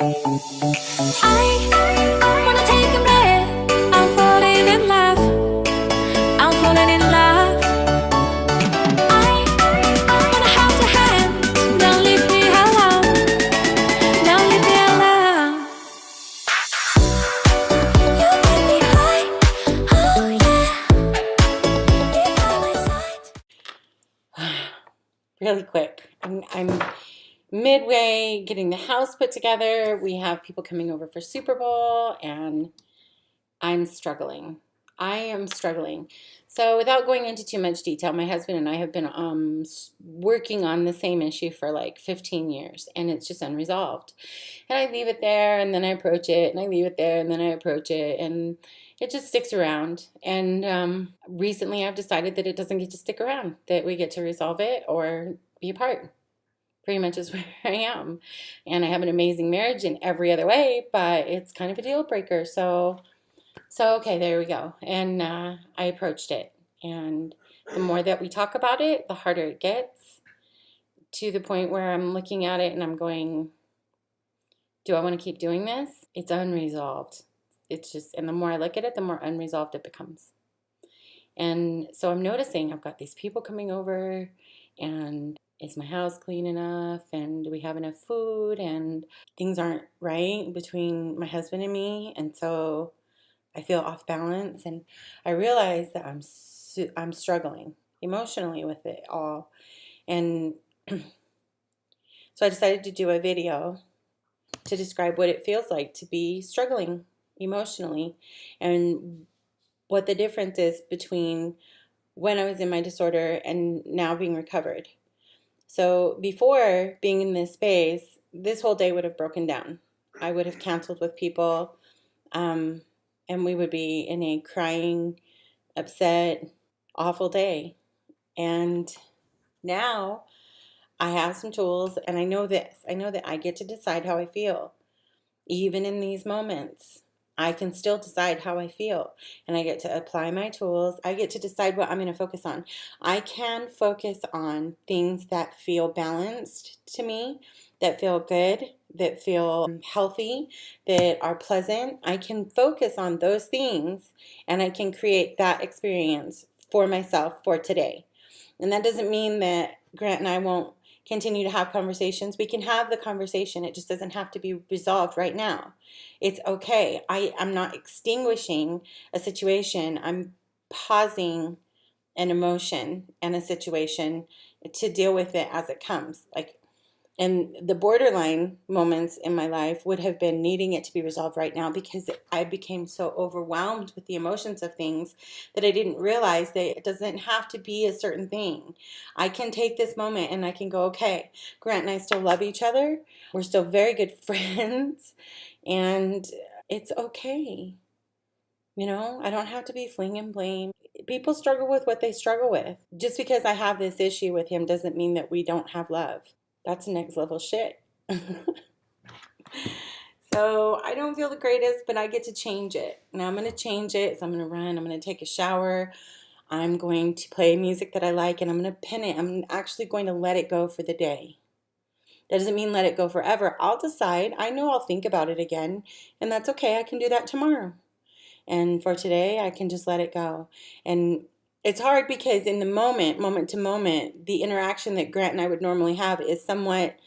I wanna take a breath. I'm falling in love. I'm falling in love. I wanna hold your hand. Don't leave me alone. Don't leave me alone. You make me high. Oh yeah. You're by my side. Really quick. I'm midway getting the house put together. We have people coming over for Super Bowl, and I'm struggling. I am struggling. So without going into too much detail, my husband and I have been working on the same issue for like 15 years, and it's just unresolved. And I leave it there, and then I approach it, and I leave it there, and then I approach it, and it just sticks around. And recently I've decided that it doesn't get to stick around, that we get to resolve it or be apart. Pretty much is where I am. And I have an amazing marriage in every other way, but it's kind of a deal breaker. So okay, there we go. And I approached it. And the more that we talk about it, the harder it gets, to the point where I'm looking at it and I'm going, do I want to keep doing this? It's unresolved. It's just, and the more I look at it, the more unresolved it becomes. And so I'm noticing I've got these people coming over, and is my house clean enough, and do we have enough food, and things aren't right between my husband and me, and so I feel off balance, and I realize that I'm struggling emotionally with it all. And so I decided to do a video to describe what it feels like to be struggling emotionally, and what the difference is between when I was in my disorder and now being recovered. So before being in this space, this whole day would have broken down. I would have canceled with people, and we would be in a crying, upset, awful day. And now I have some tools, and I know this. I know that I get to decide how I feel. Even in these moments, I can still decide how I feel, and I get to apply my tools. I get to decide what I'm going to focus on. I can focus on things that feel balanced to me, that feel good, that feel healthy, that are pleasant. I can focus on those things, and I can create that experience for myself for today. And that doesn't mean that Grant and I won't continue to have conversations. We can have the conversation. It just doesn't have to be resolved right now. It's okay. I'm not extinguishing a situation. I'm pausing an emotion and a situation to deal with it as it comes. And the borderline moments in my life would have been needing it to be resolved right now, because I became so overwhelmed with the emotions of things that I didn't realize that it doesn't have to be a certain thing. I can take this moment and I can go, okay, Grant and I still love each other. We're still very good friends, and it's okay. I don't have to be fling and blame. People struggle with what they struggle with. Just because I have this issue with him doesn't mean that we don't have love. That's next level shit. So I don't feel the greatest, but I get to change it. Now I'm going to change it. So I'm going to run. I'm going to take a shower. I'm going to play music that I like, and I'm going to pin it. I'm actually going to let it go for the day. That doesn't mean let it go forever. I'll decide. I know I'll think about it again, and that's okay. I can do that tomorrow. And for today, I can just let it go. And it's hard because in the moment to moment, the interaction that Grant and I would normally have is somewhat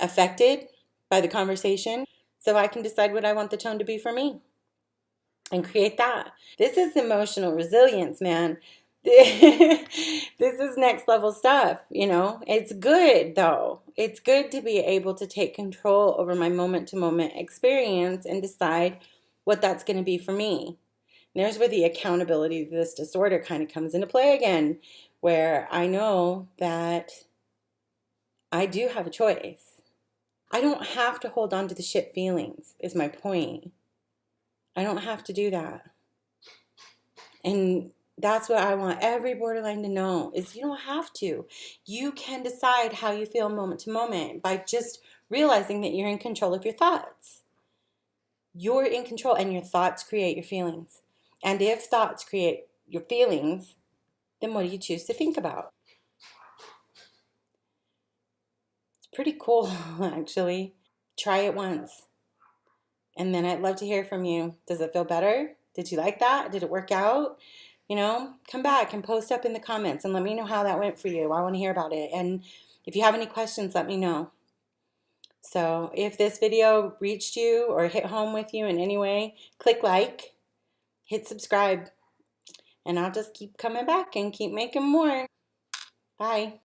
affected by the conversation. So I can decide what I want the tone to be for me and create that. This is emotional resilience, man. This is next level stuff, It's good, though. It's good to be able to take control over my moment to moment experience and decide what that's going to be for me. And there's where the accountability of this disorder kind of comes into play again, where I know that I do have a choice. I don't have to hold on to the shit feelings, is my point. I don't have to do that. And that's what I want every borderline to know, is you don't have to. You can decide how you feel moment to moment by just realizing that you're in control of your thoughts. You're in control, and your thoughts create your feelings. And if thoughts create your feelings, then what do you choose to think about? It's pretty cool, actually. Try it once. And then I'd love to hear from you. Does it feel better? Did you like that? Did it work out? You know, come back and post up in the comments and let me know how that went for you. I want to hear about it. And if you have any questions, let me know. So if this video reached you or hit home with you in any way, click like, hit subscribe, and I'll just keep coming back and keep making more. Bye.